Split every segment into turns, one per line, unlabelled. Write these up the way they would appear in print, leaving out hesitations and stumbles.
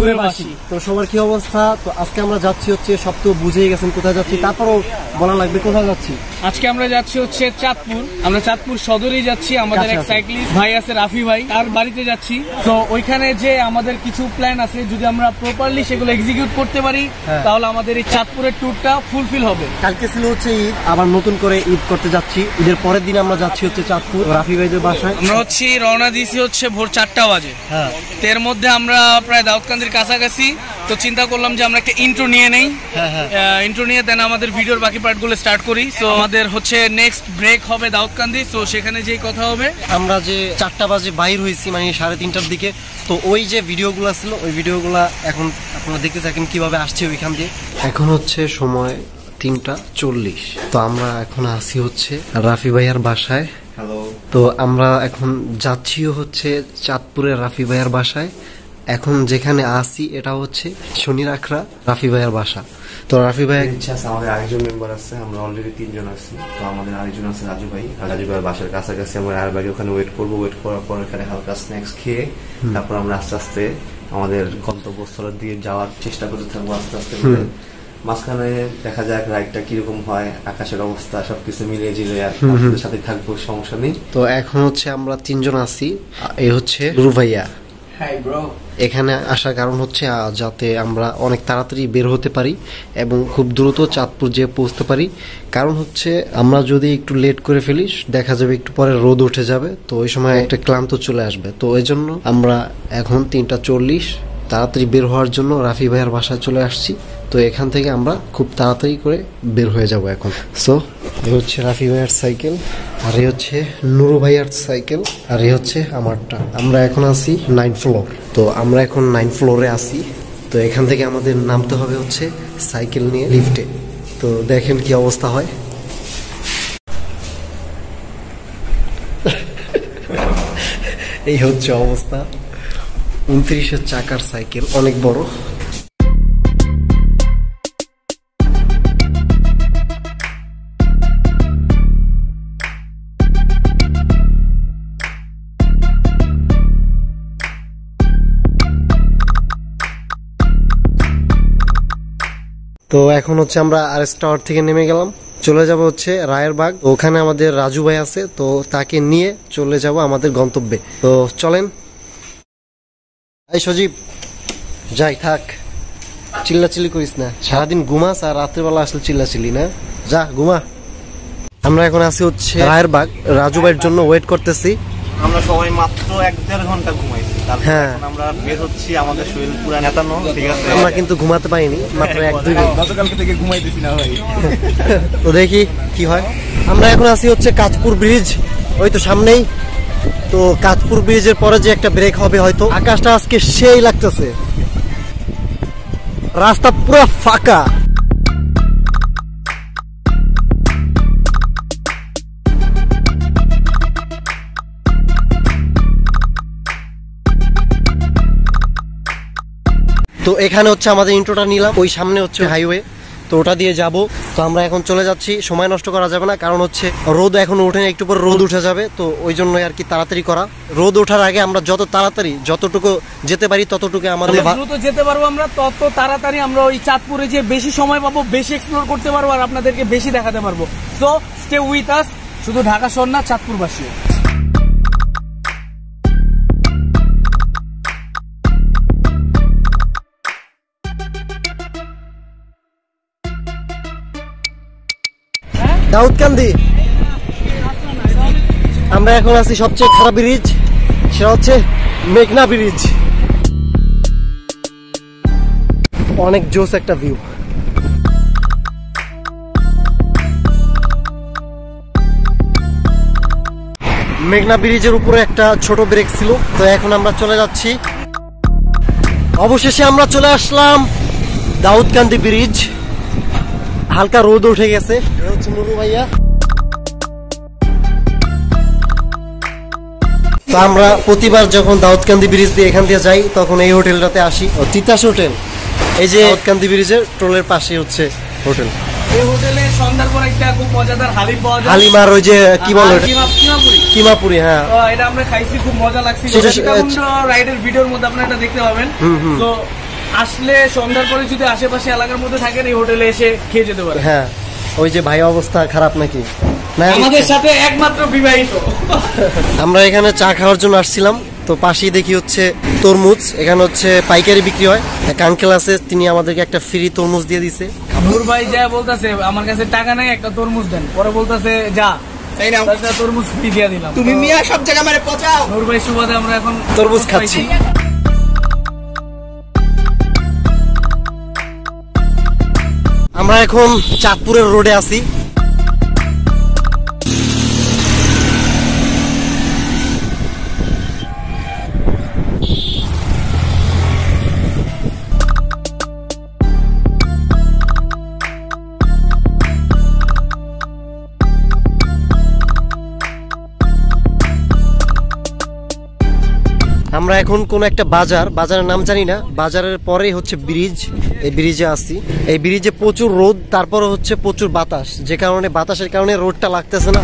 পুকুরেবাসী। তো সবার কি অবস্থা? তো আজকে আমরা যাচ্ছি হচ্ছে, সব তো বুঝেই গেছেন কোথায় যাচ্ছি, তারপরও বলা লাগবে কোথায় যাচ্ছি।
আজকে আমরা যাচ্ছি হচ্ছে চাঁদপুর। আমরা চাঁদপুর সদরেই যাচ্ছি। আমাদের এক সাইক্লিস্ট ভাই আছে রাফি ভাই, তার বাড়িতে যাচ্ছি। তো ওইখানে যে আমাদের কিছু প্ল্যান আছে, যদি আমরা প্রপারলি সেগুলো এক্সিকিউট করতে পারি তাহলে আমাদের এই চাঁদপুরের ট্যুরটা ফুলফিল হবে।
কালকে ছিল হচ্ছে ঈদ, আবার নতুন করে ঈদ করতে যাচ্ছি। ঈদের পরের দিন আমরা যাচ্ছি হচ্ছে চাঁদপুর রাফি ভাইদের বাসায়।
আমরা হচ্ছে রওনা দিয়েছি হচ্ছে ভোর 4টা বাজে। এর মধ্যে আমরা প্রায় দাউদকান্দির কাছাকাছি। তো চিন্তা করলাম যে আমরা একটা ইন্ট্রো নিয়ে নেই, ইন্ট্রো নিয়ে দেন আমাদের ভিডিওর বাকি পার্টগুলো স্টার্ট করি। সো আমাদের হচ্ছে নেক্সট ব্রেক হবে দাউদকান্দি। সো সেখানে যেই কথা হবে,
আমরা যে 4টা বাজে বাইর হয়েছি, মানে 3:30টার দিকে। তো ওই যে ভিডিওগুলো ছিল, ওই ভিডিওগুলো এখন আপনারা দেখতে থাকেন কিভাবে আসছে ওইখান দিয়ে। এখন হচ্ছে সময় 3:40। তো আমরা এখন আসি হচ্ছে রাফি ভাইয়ার বাসায়। তো আমরা এখন যাচ্ছিও হচ্ছে চাঁদপুরের রাফি ভাইয়ার বাসায়। এখন যেখানে আসি এটা হচ্ছে শনির আখড়া রাফি ভাইয়ার বাসা। তো রাফি ভাই
আমাদের আরেকজন মেম্বার আছে, আমরা অলরেডি 3 জন আছি। তো আমাদের আরেকজন আছে রাজু ভাই। রাজু ভাইয়ের বাসার কাছাকাছি আমরা আর বাকি ওখানে ওয়েট করবো। ওয়েট করার পর এখানে হালকা স্ন্যাক্স খেয়ে তারপর আমরা আস্তে আস্তে আমাদের গন্তব্যস্থলের দিয়ে যাওয়ার চেষ্টা করতে থাকবো আস্তে আস্তে। মাঝখানে দেখা যাক রাইডটা কিরকম হয়, আকাশের অবস্থা সবকিছু মিলিয়ে জিলিয়ে আপনাদের সাথে থাকবো, সমস্যা নেই।
তো এখন হচ্ছে আমরা 3 জন আছি। এই হচ্ছে নুরু ভাইয়া। এখানে আসার কারণ হচ্ছে যাতে আমরা অনেক তাড়াতাড়ি বের হতে পারি এবং খুব দ্রুত চাঁদপুর যেয়ে পৌঁছতে পারি। কারণ হচ্ছে আমরা যদি একটু লেট করে ফেলি, দেখা যাবে একটু পরে রোদ উঠে যাবে, তো ওই সময় একটা ক্লান্ত চলে আসবে। তো এই জন্য আমরা এখন 3:40 তাড়াতাড়ি বের হওয়ার জন্য রাফি ভাইয়ার বাসায় চলে আসছি। তো এখান থেকে আমরা খুব তাড়াতাড়ি করে বের হয়ে যাব এখন। সো এই হচ্ছে রাফি ভাইয়ার সাইকেল, আর এই হচ্ছে নুরু ভাইয়ার সাইকেল, আর এই হচ্ছে আমারটা। আমরা এখন আছি 9 ফ্লোর। তো আমরা এখন 9 ফ্লোরে আছি। তো এখান থেকে আমাদের নামতে হবে হচ্ছে সাইকেল নিয়ে লিফটে। তো দেখেন কি অবস্থা হয়। এই হচ্ছে অবস্থা। 29 চাকার সাইকেল, অনেক বড়। তো এখন হচ্ছে আমরা আরএস টাওয়ার থেকে নেমে গেলাম, চলে যাব হচ্ছে রায়েরবাগ। ওখানে আমাদের রাজু ভাই আছে, তো তাকে নিয়ে চলে যাব আমাদের গন্তব্যে। তো চলেন। এই সজীব, যাই থাক, চিল্লাচিল্লি করিস না। সারাদিন ঘুমাস আর রাত্রেবেলা আসলে চিল্লাচিল্লি না, যা ঘুমা। আমরা এখন আছি হচ্ছে রায়েরবাগ, রাজু ভাইয়ের জন্য ওয়েট করতেছি।
আমরা সবাই মাত্র 1-1.5 ঘন্টা ঘুমাইছি। হ্যাঁ, আমরা বের হচ্ছি, আমাদের শরীর পুরো নেতানো, ঠিক আছে।
আমরা কিন্তু ঘুমাতে পারিনি, মাত্র 1-2 ঘন্টা।
গতকালকে থেকে ঘুমাইতেছি না ভাই।
তো দেখি কি হয়। আমরা এখন আছি হচ্ছে কাঁচপুর ব্রিজ, ওই তো সামনেই। তো কাঁচপুর ব্রিজের পরে যে একটা ব্রেক হবে হয়তো। আকাশটা আজকে সেই লাগতেছে, রাস্তা পুরো ফাঁকা। তো এখানে হচ্ছে আমাদের ইন্ট্রোটা নিলাম, ওই সামনে হচ্ছে হাইওয়ে, তো ওটা দিয়ে যাব। তো আমরা এখন চলে যাচ্ছি, সময় নষ্ট করা যাবে না, কারণ হচ্ছে রোদ এখনো ওঠেনি, একটু পর রোদ উঠে যাবে। তো ওই জন্যই আর কি তাড়াতাড়ি করা। রোদ ওঠার আগে আমরা যত তাড়াতাড়ি যতটুকু যেতে পারি ততটুকু আমাদের
দ্রুত যেতে পারবো আমরা, তত তাড়াতাড়ি আমরা ওই চাঁদপুরে যে বেশি সময় পাবো, বেশি এক্সপ্লোর করতে পারবো আর আপনাদেরকে বেশি দেখাতে পারবো। সো স্টে উইথ আস, শুধু ঢাকা শহর না, চাঁদপুরবাসী।
দাউদকান্দি। আমরা এখন আছি সবচেয়ে খারাপ ব্রিজ, সেটা হচ্ছে মেঘনা ব্রিজ। অনেক জোস একটা ভিউ। মেঘনা ব্রিজের উপরে একটা ছোট ব্রেক ছিল। তো এখন আমরা চলে যাচ্ছি, অবশেষে আমরা চলে আসলাম দাউদকান্দি ব্রিজ। হালকা রোদ উঠে গেছে। হচ্ছে নুরু ভাইয়া। তো আমরা প্রতিবার যখন দাউদকান্দি ব্রিজ দিয়ে এখান দিয়ে যাই তখন এই হোটেলটাতে আসি, তিতাস হোটেল। এই যে দাউদকান্দি ব্রিজের টোলের পাশে হচ্ছে হোটেল।
এই হোটেলে সন্ধ্যার পর একটা খুব মজাদার হালিম পাওয়া যায়।
হালিম আর ওই যে কি বলে কিমাপুরি। হ্যাঁ,
এটা আমরা খাইছি, খুব মজা লাগছে। রাইডের ভিডিওর মধ্যে আপনারা এটা দেখতে পাবেন। তো আসলে সন্ধ্যার পরে যদি আশেপাশে এলাকার মধ্যে থাকেন এই হোটেলে এসে খেয়ে যেতে পারে।
হ্যাঁ, ওই যে ভাই অবস্থা খারাপ নাকি?
আমাদের সাথে একমাত্র বিবাহিত।
আমরা এখানে চা খাওয়ার জন্য আসছিলাম, তো পাশেই দেখি হচ্ছে তরমুজ, এখানে হচ্ছে পাইকারি বিক্রি হয়। এক আঙ্কেল আছে, তিনি আমাদেরকে একটা ফ্রি তরমুজ দিয়ে দিছে।
নূর ভাই যা বলতেছে আমার কাছে টাকা নাই, একটা তরমুজ দেন, পরে বলতেছে যা তরমুজ ফ্রি দিয়ে দিলাম।
তুমি মিয়া সব জায়গা মানে পচাও।
নূর ভাই সুবাদে আমরা এখন
তরমুজ খাচ্ছি। আমরা এখন চাঁদপুরের রোডে আছি। আমরা এখন কোন একটা বাজারের নাম জানি না, বাজারের পরেই হচ্ছে ব্রিজ, এই ব্রিজে আছি। এই ব্রিজে প্রচুর রোদ, তারপরে হচ্ছে প্রচুর বাতাস, যে কারণে বাতাসের কারণে রোদটা লাগতেছে না।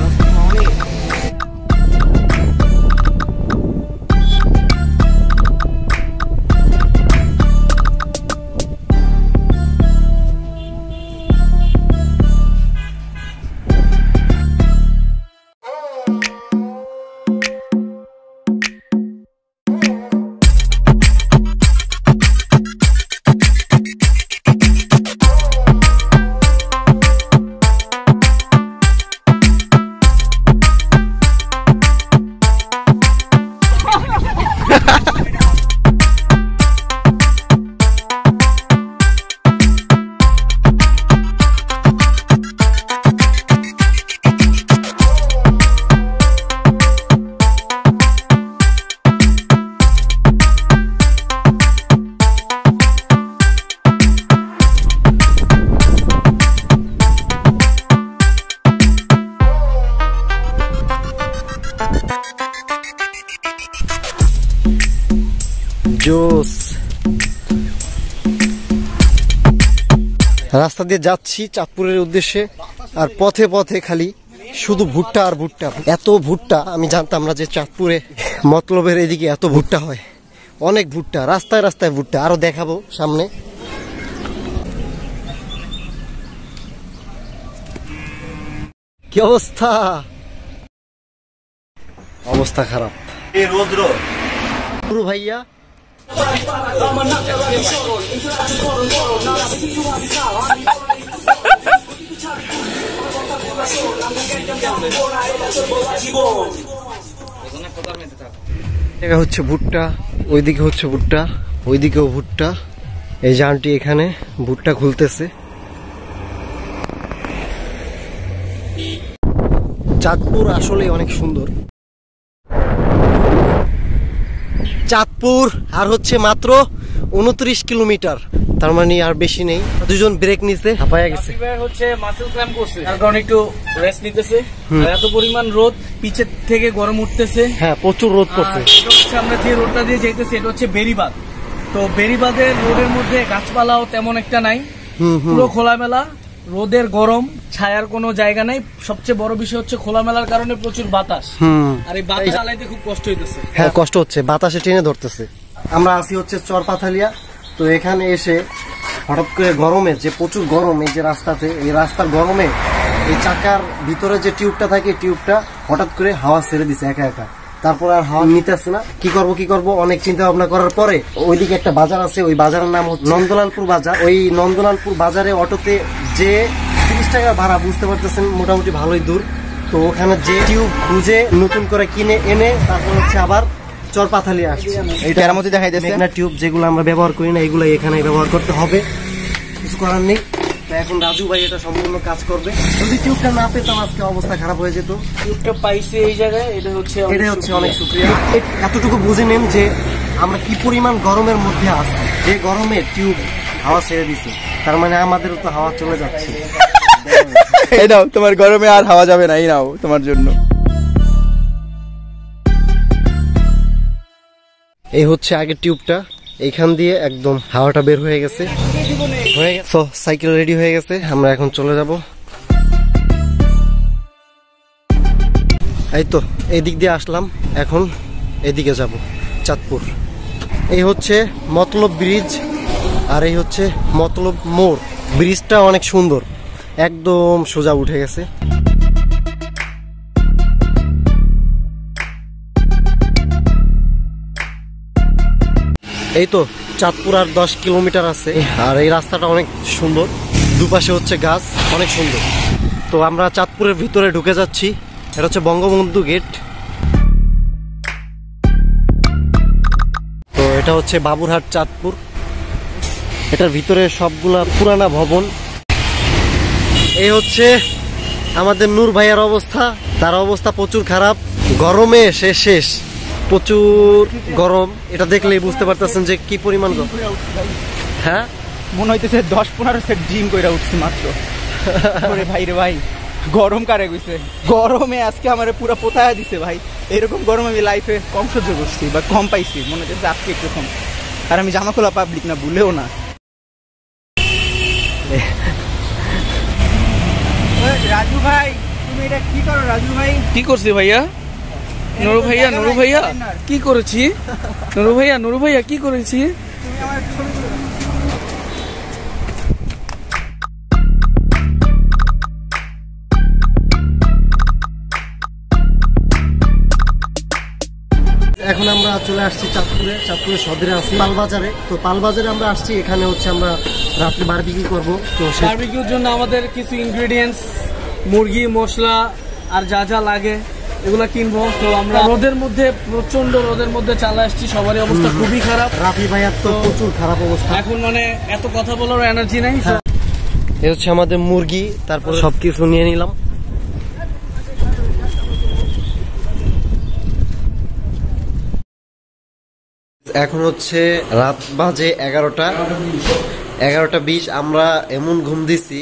জোস রাস্তা দিয়ে যাচ্ছি চাঁদপুরের উদ্দেশ্যে, আর পথে পথে খালি শুধু ভুট্টা আর ভুট্টা, এত ভুট্টা। আমি জানতাম না যে চাঁদপুরে মতলবের এদিকে এত ভুট্টা হয়, অনেক ভুট্টা, রাস্তায় রাস্তায় ভুট্টা। আরো দেখাবো সামনে। কি অবস্থা, অবস্থা খারাপ।
এই রোদ্র
পুরো ভাইয়া হচ্ছে ভুট্টা, ওইদিকে হচ্ছে ভুট্টা, ওইদিকেও ভুট্টা। এই যে আন্টি এখানে ভুট্টা খুলতেছে। চাঁদপুর আসলে অনেক সুন্দর। চাঁদপুর আর হচ্ছে মাত্র 29 কিলোমিটার, তার মানে আর বেশি নেই। দুজন ব্রেক নিছে, হাঁপায়া গেছে।
হচ্ছে মাসেল ক্ল্যাম্প করছে, তার কারণে একটু রেস্ট নিতেছে। আর এত পরিমাণ রোদ, পিছের থেকে গরম উঠতেছে।
হ্যাঁ, প্রচুর রোদ পড়ছে।
আমরা যে রোডটা দিয়ে যাইতেছি এটা হচ্ছে বেরিবাদ। তো বেরিবাদের রোডের মধ্যে গাছপালাও তেমন একটা নাই, পুরো খোলামেলা। রোদের গরম, ছায়ার কোনো জায়গা নাই। সবচেয়ে বড় বিষয় হচ্ছে খোলামেলার কারণে প্রচুর বাতাস, আর এই বাতাস চালাইতে খুব কষ্ট হইতেছে।
হ্যাঁ, কষ্ট হচ্ছে, বাতাসে টেনে ধরতেছে। আমরা আসি হচ্ছে চরপাথালিয়া। তো এখানে এসে হঠাৎ করে গরমে, যে প্রচুর গরম এই যে রাস্তাতে, এই রাস্তার গরমে এই চাকার ভিতরে যে টিউবটা থাকে, টিউবটা হঠাৎ করে হাওয়া ছেড়ে দিছে একা একা। তারপর আর হাওয়া নিতেছে না। কি করব অনেক চিন্তা ভাবনা করার পরে ওইদিকে একটা বাজার আছে, ওই বাজারের নাম হচ্ছে নন্দলালপুর বাজার। ওই নন্দলালপুর বাজারে অটোতে যে 30 টাকা ভাড়া, বুঝতে পারতেছেন মোটামুটি ভালোই দূর। তো ওখানে যে টিউব খুঁজে নতুন করে কিনে এনে তারপর হচ্ছে আবার চরপাথালিয়া আসছে।
এইটা মধ্যে দেখাই দিয়েছে
মেঘনা টিউব, যেগুলো আমরা ব্যবহার করি না, এগুলো এখানে ব্যবহার করতে হবে, কিছু করার নেই। এখন রাজু ভাই এটা সম্পূর্ণ কাজ করবে। যদি টিউবটা না পেতাম আজকে অবস্থা খারাপ হয়ে যেত।
টিউবটা পাইছে এই জায়গায়, এটা হচ্ছে
অনেক শুকরিয়া। এতটুকু বুঝে নেন যে আমরা কি পরিমাণ গরমের মধ্যে আছি। যে গরমে টিউব হাওয়া ছেড়ে দিছে, তার মানে আমাদেরও তো হাওয়া চলে যাচ্ছে।
এই নাও, তোমার গরমে আর হাওয়া যাবে না, এই নাও তোমার জন্য।
এই হচ্ছে আগের টিউবটা, এইখান দিয়ে একদম হাওয়াটা বের হয়ে গেছে। সাইকেল রেডি হয়ে গেছে, আমরা এখন চলে যাব। এই তো এদিক দিয়ে আসলাম, এখন এদিকে যাব চাঁদপুর। এই হচ্ছে মতলব ব্রিজ, আর এই হচ্ছে মতলব মোড়। ব্রিজটা অনেক সুন্দর, একদম সোজা উঠে গেছে। এই তো চাঁদপুর আর 10 কিলোমিটার আছে। আর এই রাস্তাটা অনেক সুন্দর, দুপাশে হচ্ছে গাছ, অনেক সুন্দর। তো আমরা চাঁদপুরের ভিতরে ঢুকে যাচ্ছি। এটা হচ্ছে বঙ্গবন্ধু গেট। তো এটা হচ্ছে বাবুরহাট চাঁদপুর। এটার ভিতরে সবগুলা পুরানা ভবন। এই হচ্ছে আমাদের নূর ভাইয়ার অবস্থা। তার অবস্থা প্রচুর খারাপ, গরমে শেষ, প্রচুর গরম। এটা দেখলেই বুঝতে পারতেছেন যে কি পরিমাণ গরম। হ্যাঁ,
মনে হইতেছে 10-15 সেট জিম কইরা উঠছি মাত্র। ওরে ভাই রে ভাই, গরম কারে গইছে, গরমে আজকে আমারে পুরো পোতায়া দিছে ভাই। এরকম গরম আমি লাইফে কম সহ্য করছি বা কম পাইছি, মনে হচ্ছে আজকে একটু কম। আর আমি জামা খোলা পাবলিক না, ভুলেও না। রাজু ভাই, তুমি এটা কি করো? রাজু ভাই
কি করছি ভাইয়া? নুরু ভাইয়া কি করেছি? নুরু ভাইয়া কি করেছি?
তুমি আমার ছবি তুলে দাও।
এখন আমরা চলে আসছি চাঁদপুরের সদরে আছি পালবাজারে। তো পালবাজারে আমরা আসছি, এখানে হচ্ছে আমরা রাত্রে বারবিকিউ করব। তো
বারবিকিউর জন্য আমাদের কিছু ইনগ্রেডিয়েন্টস, মুরগি, মশলা আর যা যা লাগে এগুলা কিনবো। তো আমরা রোদের মধ্যে, প্রচন্ড রোদের মধ্যে চালা আসছি, সবারই অবস্থা খুবই খারাপ।
রাফি ভাইয়ার তো প্রচুর খারাপ অবস্থা,
এখন মানে এত কথা বলার এনার্জি নাই।
এই হচ্ছে আমাদের মুরগি, তারপর সবকিছু নিয়ে নিলাম। এখন হচ্ছে রাত বাজে 11:20। আমরা এমন ঘুম দিছি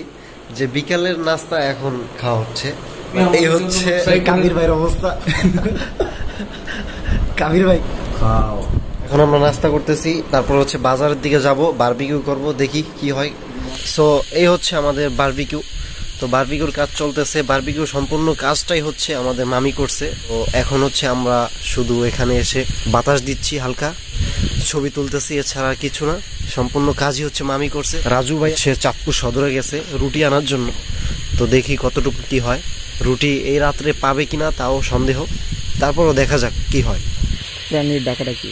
যে বিকালের নাস্তা এখন খাওয়া হচ্ছে। এই হচ্ছে কাবির ভাইয়ের অবস্থা। কাবির ভাই খাও। এখন আমরা নাস্তা করতেছি, তারপর হচ্ছে বাজারের দিকে যাব, বারবিকিউ করব, দেখি কি হয়। সো এই হচ্ছে আমাদের বারবিকিউ। তো বারবিকিউর কাজ চলতেছে। বারবিকিউ সম্পূর্ণ কাজটাই হচ্ছে আমাদের মামি করছে। তো এখন হচ্ছে আমরা শুধু এখানে এসে বাতাস দিচ্ছি, হালকা ছবি তুলতেছি, এছাড়া কিছু না। সম্পূর্ণ কাজই হচ্ছে মামি করছে। রাজু ভাই সে চাঁদপুর সদরে গেছে রুটি আনার জন্য। তো দেখি কতটুকু কি হয়, রুটি এই রাত্রে পাবে কিনা তাও সন্দেহ। তারপরও দেখা যাক কি হয়।
প্রাণীর ডাকাটা কি?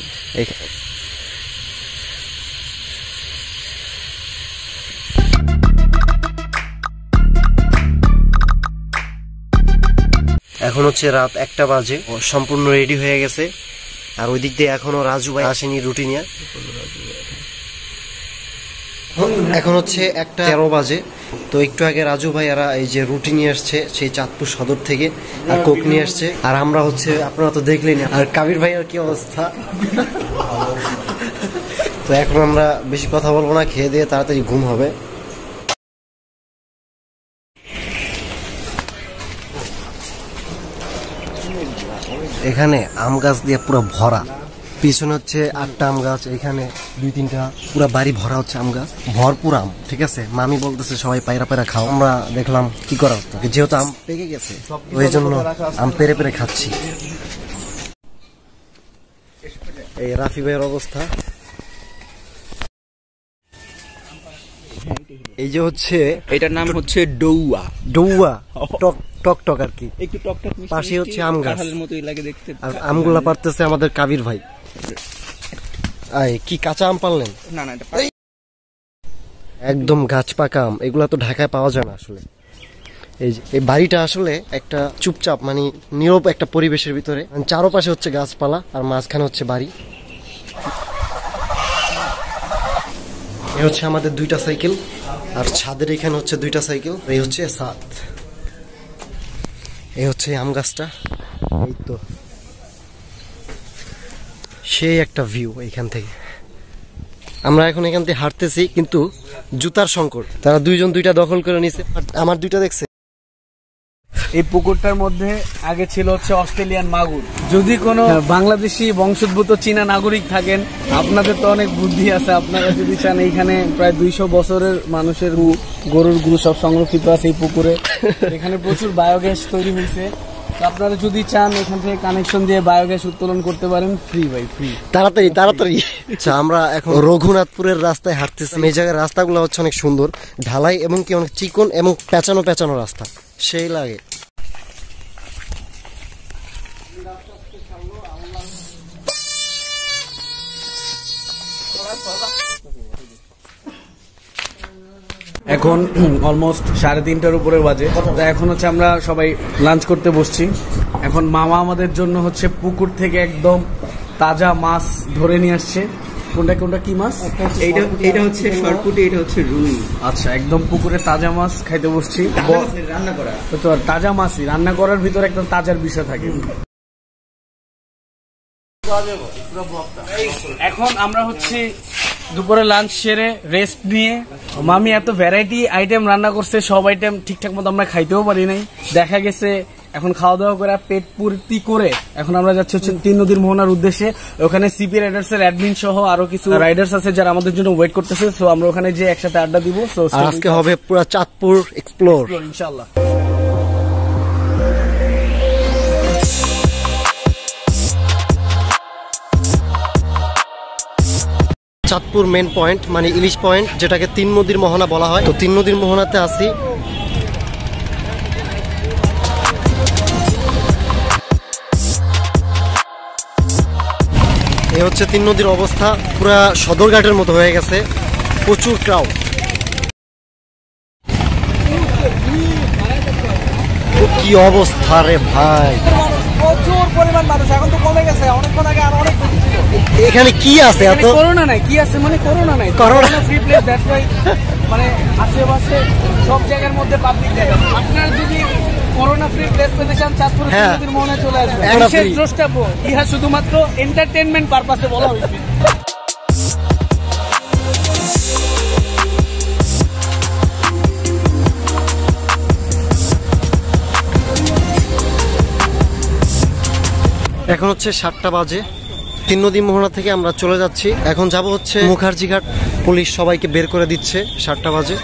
এখন হচ্ছে রাত 1টা বাজে, সম্পূর্ণ রেডি হয়ে গেছে। আর ওই দিক দিয়ে এখনো রাজু ভাই আসেনি রুটি নিয়ে। এখন হচ্ছে 1:13 বাজে। তো একটু আগে রাজু ভাই এরা এই যে রুটি নিয়ে আসছে সেই চাঁদপুর সদর থেকে, আর কোক নিয়ে আসছে। আর আমরা হচ্ছে, আপনারা তো দেখলেন। আর কাবির ভাইয়ের কি অবস্থা। তো এখন আমরা বেশি কথা বলবো না, খেয়ে দিয়ে তাড়াতাড়ি ঘুম হবে। এখানে আম গাছ দিয়ে পুরো ভরা, পিছনে হচ্ছে 8টা আম গাছ, এখানে 2-3টা, পুরো বাড়ি ভরা হচ্ছে আম গাছ, ভরপুর আম। ঠিক আছে, মামি বলতেছে সবাই পায়রা খাও। আমরা দেখলাম কি করা হতো, যেহেতু আম পেকে গেছে ওই জন্য আম পেরে খাচ্ছি। এই রাফি ভাইয়ের অবস্থা। এই যে হচ্ছে,
এটার নাম হচ্ছে ডৌয়া।
টক আর কি,
একটু টক
পাশে হচ্ছে আম গাছ,
কাঁঠালের মতোই লাগে দেখতে।
আর আমগুলা পারতেছে আমাদের কাবির ভাই। কি কাঁচা আম পারলেন?
না এটা
একদম গাছ পাকা আম। এগুলা তো ঢাকায় পাওয়া যায় না আসলে। এই বাড়িটা আসলে একটা চুপচাপ, মানে নীরব একটা পরিবেশের ভিতরে, চারপাশে হচ্ছে গাছপালা আর মাঝখানে হচ্ছে বাড়ি। এ হচ্ছে আমাদের 2টা সাইকেল, আর ছাদের এখানে হচ্ছে 2টা সাইকেল। এই হচ্ছে ছাদ, এই হচ্ছে আম গাছটা। এই তো সেই একটা ভিউ এখান থেকে। আমরা এখন এখান থেকে হাঁটতেছি, কিন্তু জুতার সংকট। তারা 2জন 2টা দখল করে নিছে। আমার 2টা দেখছে।
এই পুকুরটার মধ্যে আগে ছিল হচ্ছে অস্ট্রেলিয়ান মাগুর। যদি কোনো বাংলাদেশি বংশোদ্ভূত চীনা নাগরিক থাকেন, আপনাদের তো অনেক বুদ্ধি আছে, আপনারা যদি চান, এইখানে প্রায় 200 বছরের মানুষের গরুর গু সব সংরক্ষিত আছে এই পুকুরে। এখানে প্রচুর বায়োগ্যাস তৈরি হয়েছে। আপনারা যদি চান এখান থেকে কানেকশন দিয়ে বায়োগ্যাস উত্তোলন করতে পারেন, ফ্রি ভাই, ফ্রি।
তাড়াতাড়ি তাড়াতাড়ি। আচ্ছা, আমরা এখন রঘুনাথপুরের রাস্তায় হাঁটতেছি। এই জায়গার রাস্তাগুলো হচ্ছে অনেক সুন্দর, ঢালাই এবং কি অনেক চিকন এবং পেঁচানো পেঁচানো রাস্তা, সেই লাগে।
এখন অলমোস্ট 3:30টার উপরে বাজে। এখন হচ্ছে আমরা সবাই লাঞ্চ করতে বসছি। এখন মামা আমাদের জন্য হচ্ছে পুকুর থেকে একদম তাজা মাছ ধরে নিয়ে আসছে। কোনটা কোনটা কি মাছ?
এটা হচ্ছে সরপুঁটি, এটা হচ্ছে রুই।
আচ্ছা, একদম পুকুরে তাজা মাছ খাইতে বসছি।
রান্না করা
তো তাজা মাছই, রান্না করার ভিতরে একটা তাজার বিষয় থাকে। এখন আমরা হচ্ছে দুপুরে লাঞ্চ সেরে রেস্ট নিয়ে, মামি এত ভ্যারাইটি আইটেম রান্না করছে, সব আইটেম ঠিকঠাক মতো আমরা খাইতেও পারি নাই। দেখা গেছে এখন খাওয়া দাওয়া করে পেট পূর্তি করে এখন আমরা যাচ্ছি হচ্ছে 3 নদীর মোহনার উদ্দেশ্যে। ওখানে সিপি রাইডার্স এর অ্যাডমিন সহ আরো কিছু রাইডার্স আছে যারা আমাদের জন্য ওয়েট করতেছে। সো আমরা ওখানে যে একসাথে আড্ডা দিব। সো
আজকে হবে পুরো চাঁদপুর এক্সপ্লোর
ইনশাআল্লাহ।
চাঁদপুর মেন পয়েন্ট মানে ইলিশ পয়েন্ট, যেটাকে 3 নদীর মোহনা বলা হয়। তো 3 নদীর মোহনাতে আছি। এই হচ্ছে 3 নদীর অবস্থা, পুরা সদরঘাটের মতো হয়ে গেছে, প্রচুর ক্রাউড। কি অবস্থা রে ভাই,
প্রচুর পরিমাণ মানুষ। এখন তো কমে গেছে, অনেকক্ষণ আগে আর অনেক বেশি ছিল।
এখানে কি আছে? এত
করোনা নাই, কি আছে মানে করোনা নাই, corona free place. That's why মানে আশেপাশে সব জায়গার মধ্যে পাবলিক জায়গা। আপনারা যদি করোনা ফ্রি প্লেস পেতে চান, চাঁদপুর নদীর মোহনায় চলে আসবেন। বিশেষ দ্রষ্টব্য, ইহা শুধুমাত্র এন্টারটেইনমেন্ট পারপাসে বলা হয়েছে।
এখন হচ্ছে 7টা বাজে। 3 নদী মোহনা থেকে আমরা চলে যাচ্ছি। এখন যাব হচ্ছে মুখার্জি ঘাট। পুলিশ সবাইকে বের করে দিচ্ছে 7টা বাজে।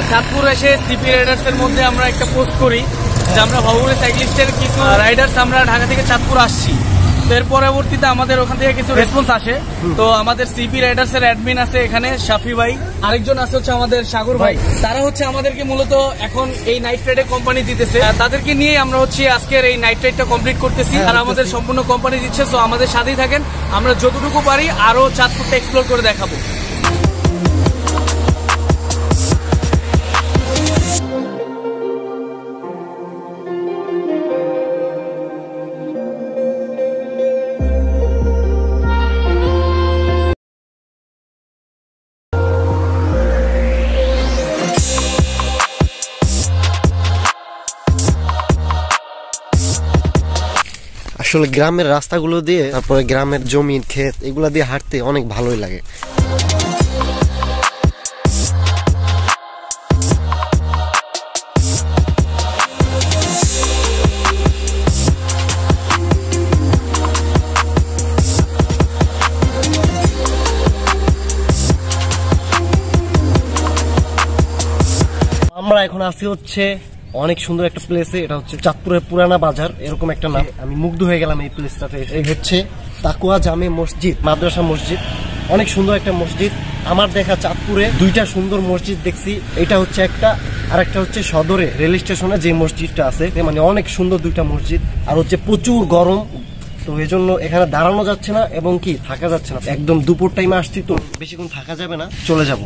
চাঁদপুর এসে সিপি রাইডার্স এর মধ্যে আমরা একটা পোস্ট করি যে আমরা বাবুরে সাইক্লিস্টের কিছু রাইডার্স আমরা ঢাকা থেকে চাঁদপুর আসছি। এর পরবর্তীতে আমাদের ওখান থেকে কিছু রেসপন্স আসে। তো আমাদের সিপি রাইডার্স এর অ্যাডমিন আছে এখানে শাফি ভাই, আরেকজন আছে হচ্ছে আমাদের সাগর ভাই। তারা হচ্ছে আমাদেরকে মূলত এখন এই নাইট রাইডে কোম্পানি দিতেছে। তাদেরকে নিয়ে আমরা হচ্ছে আজকের এই নাইট রাইডটা কমপ্লিট করতেছি। আর আমাদের সম্পূর্ণ কোম্পানি দিচ্ছে। সো আমাদের সাথেই থাকেন, আমরা যতটুকু পারি আরো চাঁদপুরটা এক্সপ্লোর করে দেখাবো।
আসলে গ্রামের রাস্তাগুলো দিয়ে, তারপরে গ্রামের জমির ক্ষেত, এগুলা দিয়ে হাঁটতে অনেক ভালোই লাগে। আমরা এখন আছি হচ্ছে অনেক সুন্দর একটা প্লেসে। এটা হচ্ছে চাঁদপুরের পুরানা বাজার, এরকম একটা নাম। আমি মুগ্ধ হয়ে গেলাম এই প্লেসটাতে এসে। এই হচ্ছে তাকুয়া জামে মসজিদ, মাদ্রাসা মসজিদ, অনেক সুন্দর একটা মসজিদ। আমার দেখা চাঁদপুরে 2টা সুন্দর মসজিদ দেখছি। এটা হচ্ছে একটা, আর একটা হচ্ছে সদরে রেল স্টেশনে যে মসজিদটা আছে, মানে অনেক সুন্দর 2টা মসজিদ। আর হচ্ছে প্রচুর গরম, তো এই জন্য এখানে দাঁড়ানো যাচ্ছে না এবং কি থাকা যাচ্ছে না। একদম দুপুর টাইমে আসছি, তো বেশিক্ষণ থাকা যাবে না, চলে যাব।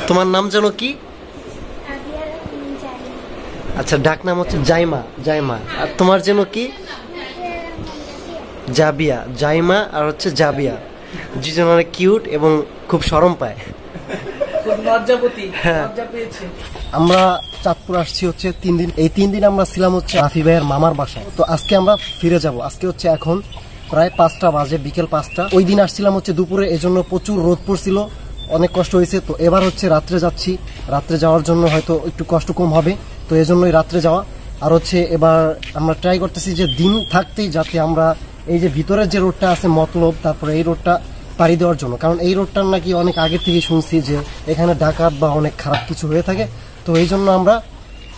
তোমার নাম জানো কি? আচ্ছা, ডাক নাম হচ্ছে জাইমা। জাইমা, আর তোমার যেন কি? জাবিয়া, জাইমা আর হচ্ছে জাবিয়া, দুজন অনেক কিউট এবং খুব শরম পায়। আমরা চাঁদপুর আসছি হচ্ছে 3 দিন। এই 3 দিন আমরা ছিলাম হচ্ছে রাফি ভাইয়ের মামার বাসায়। তো আজকে আমরা ফিরে যাব। আজকে হচ্ছে এখন প্রায় 5টা বাজে, বিকেল 5টা। ওই দিন আসছিলাম হচ্ছে দুপুরে, এজন্য প্রচুর রোদ পড়ছিল, অনেক কষ্ট হয়েছে। তো এবার হচ্ছে রাত্রে যাচ্ছি। রাত্রে যাওয়ার জন্য হয়তো একটু কষ্ট কম হবে, তো এজন্যই রাত্রে যাওয়া। আর হচ্ছে এবার আমরা ট্রাই করতেছি যে দিন থাকতেই যাতে আমরা এই যে ভিতরের যে রোডটা আছে মতলব, তারপরে এই রোডটা পাড়ি দেওয়ার জন্য, কারণ এই রোডটার নাকি অনেক আগে থেকে শুনছি যে এখানে ডাকাত বা অনেক খারাপ কিছু হয়ে থাকে। তো এই জন্য আমরা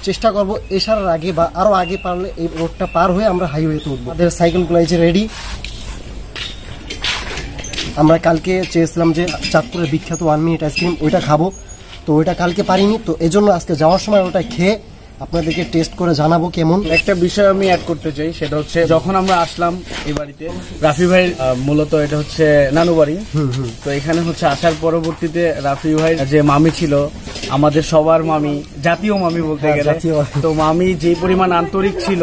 চেষ্টা করব এসার আগে বা আরো আগে পারলে এই রোডটা পার হয়ে আমরা হাইওয়েতে উঠবো। আমাদের সাইকেলগুলো এই যে রেডি। আমরা কালকে চেয়েছিলাম যে চাঁদপুরের বিখ্যাত 1 মিনিট আইসক্রিম, ওইটা খাবো, তো ওইটা কালকে পারিনি। তো এজন্য আজকে যাওয়ার সময় ওটা খেয়ে আপনাদেরকে টেস্ট করে জানাবো কেমন।
একটা বিষয় আমি অ্যাড করতে চাই, সেটা হচ্ছে যখন আমরা আসলাম এই বাড়িতে, রাফি ভাই মূলত এটা হচ্ছে নানু বাড়ি। তো এখানে হচ্ছে আসার পরবর্তীতে রাফি ভাই যে মামি ছিল, আমাদের সবার মামি, জাতীয় মামি বলতে গেলে, তো মামি যে পরিমাণ আন্তরিক ছিল,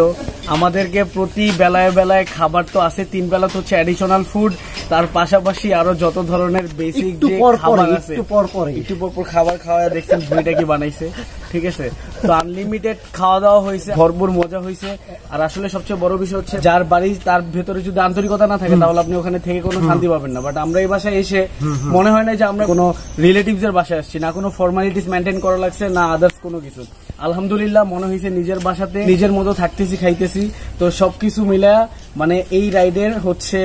আমাদেরকে প্রতি বেলায় বেলায় খাবার তো আছে, 3 বেলা তো হচ্ছে অ্যাডিশনাল ফুড, তার পাশাপাশি আরো যত ধরনের বেসিক যে খাবার আছে একটু পর খাবার খাওয়া, দেখছেন ভুঁড়িটা কি বানাইছে, ঠিক আছে। তো আনলিমিটেড খাওয়া দাওয়া হয়েছে, ভরপুর মজা হয়েছে। আর আসলে সবচেয়ে বড় বিষয় হচ্ছে যার বাড়ি তার ভেতরে যদি আন্তরিকতা না থাকে তাহলে আপনি ওখানে থেকে কোনো শান্তি পাবেন না। বাট আমরা এই বাসায় এসে মনে হয় না যে আমরা কোনো রিলেটিভস এর বাসায় আসছি, না কোনো ফর্মালিটিস মেনটেন করা লাগছে, না আদার্স কোনো কিছু। আলহামদুলিল্লাহ মনে হয়েছে নিজের বাসাতে নিজের মতো থাকতেছি, খাইতেছি। তো সবকিছু মিলা মানে এই রাইডের হচ্ছে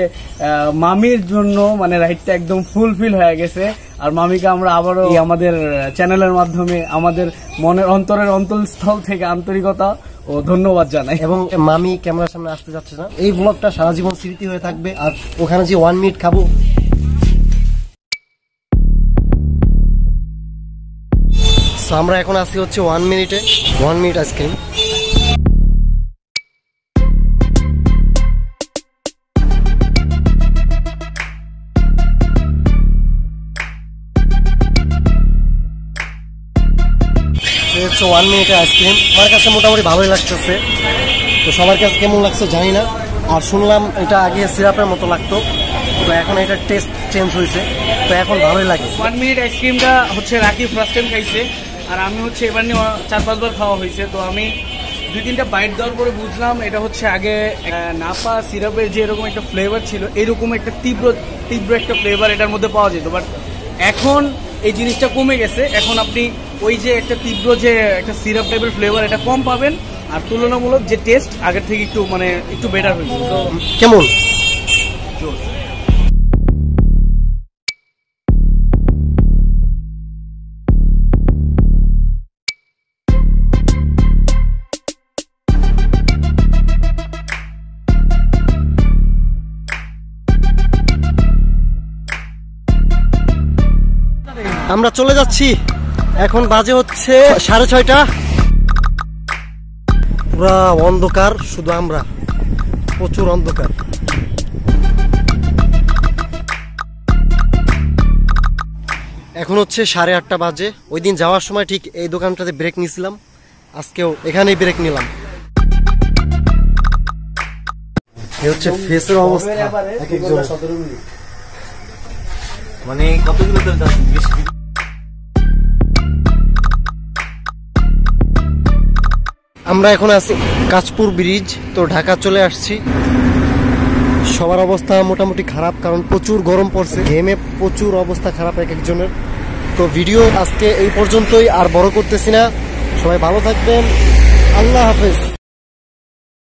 মামির জন্য মানে রাইডটা একদম ফুলফিল হয়ে গেছে। আর মামিকে আমরা আবারও আমাদের চ্যানেলের মাধ্যমে আমাদের মনের অন্তরের অন্তঃস্থল থেকে আন্তরিকতা ও ধন্যবাদ জানাই।
এবং মামি ক্যামেরার সামনে আসতে যাচ্ছে না, এই ব্লগটা সারা জীবন স্মৃতি হয়ে থাকবে। আর ওখানে যে 1 মিনিট খাবো, আমরা এখন আসি হচ্ছে 1 মিনিটে, 1 মিনিট আইসক্রিম। হচ্ছে 1 মিনিটে আইসক্রিম। আমার কাছে মোটামুটি ভালোই লাগতেছে, তো সবার কাছে কেমন লাগছে জানি না। আর শুনলাম এটা আগে সিরাপের মতো লাগতো, তো এখন এটা টেস্ট চেঞ্জ হয়েছে, তো এখন ভালোই লাগে।
1 মিনিট আইসক্রিমটা হচ্ছে রাকি ফার্স্ট টাইম খাইছে, আর আমি হচ্ছে এবার নিয়ে 4-5 বার খাওয়া হয়েছে। তো আমি 2-3টা বাইট দেওয়ার পরে বুঝলাম এটা হচ্ছে আগে নাপা সিরাপের যে এরকম একটা ফ্লেভার ছিল, এরকম একটা তীব্র একটা ফ্লেভার এটার মধ্যে পাওয়া যেত। বাট এখন এই জিনিসটা কমে গেছে, এখন আপনি ওই যে একটা তীব্র যে একটা সিরাপ টাইপের ফ্লেভার এটা কম পাবেন, আর তুলনামূলক যে টেস্ট আগের থেকে একটু মানে একটু বেটার হয়েছে। তো
কেমন আমরা চলে যাচ্ছি। এখন বাজে হচ্ছে 6:30, পুরা অন্ধকার, শুধু আমরা, প্রচুর অন্ধকার। এখন হচ্ছে 8:30 বাজে। ওই দিন যাওয়ার সময় ঠিক এই দোকানটাতে ব্রেক নিয়েছিলাম, আজকেও এখানেই ব্রেক নিলাম। এই হচ্ছে ফেসের অবস্থা,
মানে কতগুলো
আমরা এখন আছি কাঁচপুর ব্রিজ। তো ঢাকা চলে আসছি। সবার অবস্থা মোটামুটি খারাপ, কারণ প্রচুর গরম পড়ছে, ঘেমে প্রচুর অবস্থা খারাপ এক একজনের। তো ভিডিও আজকে এই পর্যন্তই, আর বড় করতেছি না। সবাই ভালো থাকবেন, আল্লাহ হাফেজ।